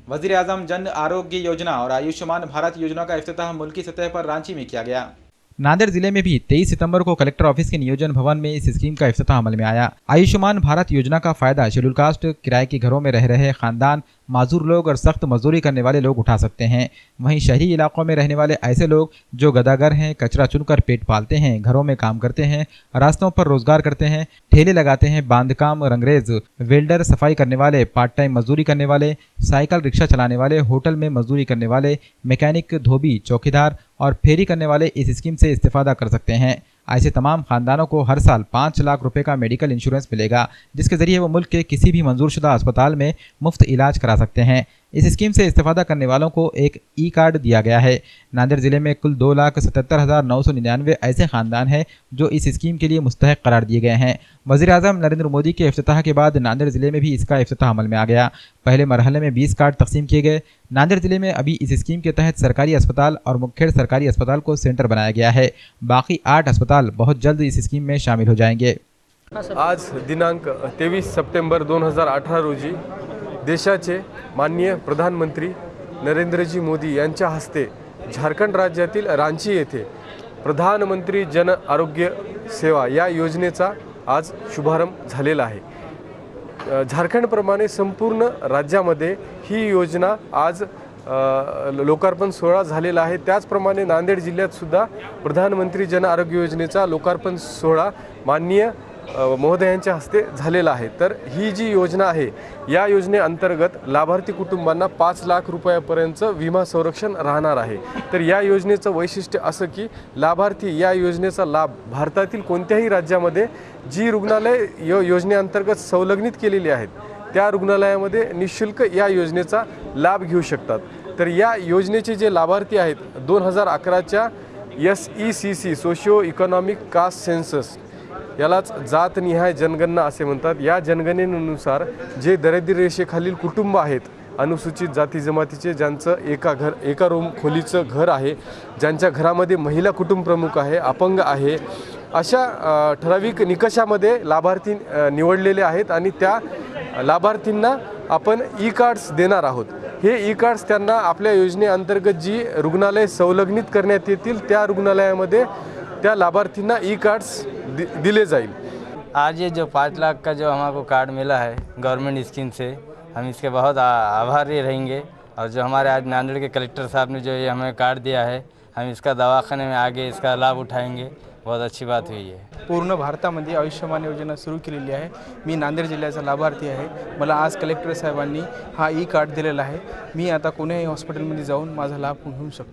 वज़ीर आज़म जन आरोग्य योजना और आयुष्मान भारत योजना का इफ्तिताह मुल्की सतह पर रांची में किया गया। नांदेड़ जिले में भी 23 सितंबर को कलेक्टर ऑफिस के नियोजन भवन में इस स्कीम का इफ्तिताह अमल में आया। आयुष्मान भारत योजना का फायदा शेड्यूल कास्ट, किराए के घरों में रह रहे खानदान, माजूर लोग और सख्त मजदूरी करने वाले लोग उठा सकते हैं। वहीं शहरी इलाकों में रहने वाले ऐसे लोग जो गदागर हैं, कचरा चुनकर पेट पालते हैं, घरों में काम करते हैं, रास्तों पर रोजगार करते हैं, ठेले लगाते हैं, बांधकाम, रंगरेज, वेल्डर, सफाई करने वाले, पार्ट टाइम मजदूरी करने वाले, साइकिल रिक्शा चलाने वाले, होटल में मजदूरी करने वाले, मैकेनिक, धोबी, चौकीदार और फेरी करने वाले इस स्कीम से इस्तेफादा कर सकते हैं। ऐसे तमाम खानदानों को हर साल 5 लाख रुपए का मेडिकल इंश्योरेंस मिलेगा, जिसके जरिए वो मुल्क के किसी भी मंजूरशुदा अस्पताल में मुफ्त इलाज करा सकते हैं। इस स्कीम से इस्तेफादा करने वालों को एक ई कार्ड दिया गया है। नांदेड़ जिले में कुल 2,77,999 ऐसे खानदान हैं जो इस स्कीम के लिए मुस्तहक करार दिए गए हैं। वज़ीर आज़म नरेंद्र मोदी के इफ्तिताह के बाद नांदेड़ जिले में भी इसका इफ्तिताह अमल में आ गया। पहले मरहले में 20 कार्ड तकसीम किए गए। नांदेड़ जिले में अभी इस स्कीम के तहत सरकारी अस्पताल और मुखेड़ सरकारी अस्पताल को सेंटर बनाया गया है। बाकी 8 अस्पताल बहुत जल्द इस स्कीम में शामिल हो जाएंगे। आज दिनांक 23 सप्टेंबर 2018 रोजी देशाचे माननीय प्रधानमंत्री नरेंद्रजी मोदी यांच्या हस्ते झारखंड राज्यातील रांची येथे प्रधानमंत्री जन आरोग्य सेवा या योजनेचा आज शुभारंभ झालेला आहे। झारखंडप्रमाणे संपूर्ण राज्यामध्ये ही योजना आज लोकार्पण सोहळा झालेला आहे। त्याचप्रमाणे नांदेड जिल्ह्यात सुद्धा प्रधानमंत्री जन आरोग्य योजनेचा लोकार्पण सोहळा माननीय महोदयांच्या हस्ते झालेला आहे। तर ही जी योजना आहे या योजनेअंतर्गत लाभार्थी कुटुंबांना 5 लाख रुपयापर्यंत विमा संरक्षण राहणार आहे। तर या योजनेचं वैशिष्ट्य असं की लाभार्थी या योजनेचा लाभ भारतातील कोणत्याही राज्यामध्ये जी रुग्णालय योजनेअंतर्गत संलग्नित केलेली आहेत त्या रुग्णालयामध्ये निशुल्क या योजनेचा लाभ घेऊ शकतात। तर या योजनेचे जे लाभार्थी आहेत 2011च्या SECC socio economic caste census यालाच जातनिहाय जनगणना असे म्हणतात। या जनगणनेनुसार जे दारिद्र्य रेषेखालील कुटुंब आहेत, अनुसूचित जाती जमातीचे, ज्यांचं एका रूम खोलीचं घर आहे, ज्यांच्या घरामध्ये महिला कुटुंब प्रमुख आहे, अपंग आहे, अशा ठराविक निकषामध्ये लाभार्थी निवडलेले आहेत आणि त्या लाभार्थींना आपण ई कार्ड्स देणार आहोत। हे ई कार्ड्स त्यांना आपल्या योजनेअंतर्गत जी रुग्णालय संलग्नित करण्यात येतील त्या रुग्णालयामध्ये त्या लाभार्थींना ई कार्ड्स दिले जाईल। आज ये जो 5 लाख का जो हमारे को कार्ड मिला है गवर्नमेंट स्कीम से, हम इसके बहुत आभारी रहेंगे। और जो हमारे आज नांदेड़ के कलेक्टर साहब ने जो ये हमें कार्ड दिया है, हम इसका दवाखाने में आगे इसका लाभ उठाएंगे। बहुत अच्छी बात हुई है। पूर्ण भारतामध्ये आयुष्यमान योजना सुरू केलेली आहे। मी नांदेड जिल्ह्याचा लाभार्थी आहे। मला आज कलेक्टर साहेबांनी हा ई कार्ड दिलेला आहे। मी आता कोणत्याही हॉस्पिटलमध्ये जाऊन माझा लाभ घेऊ शकतो।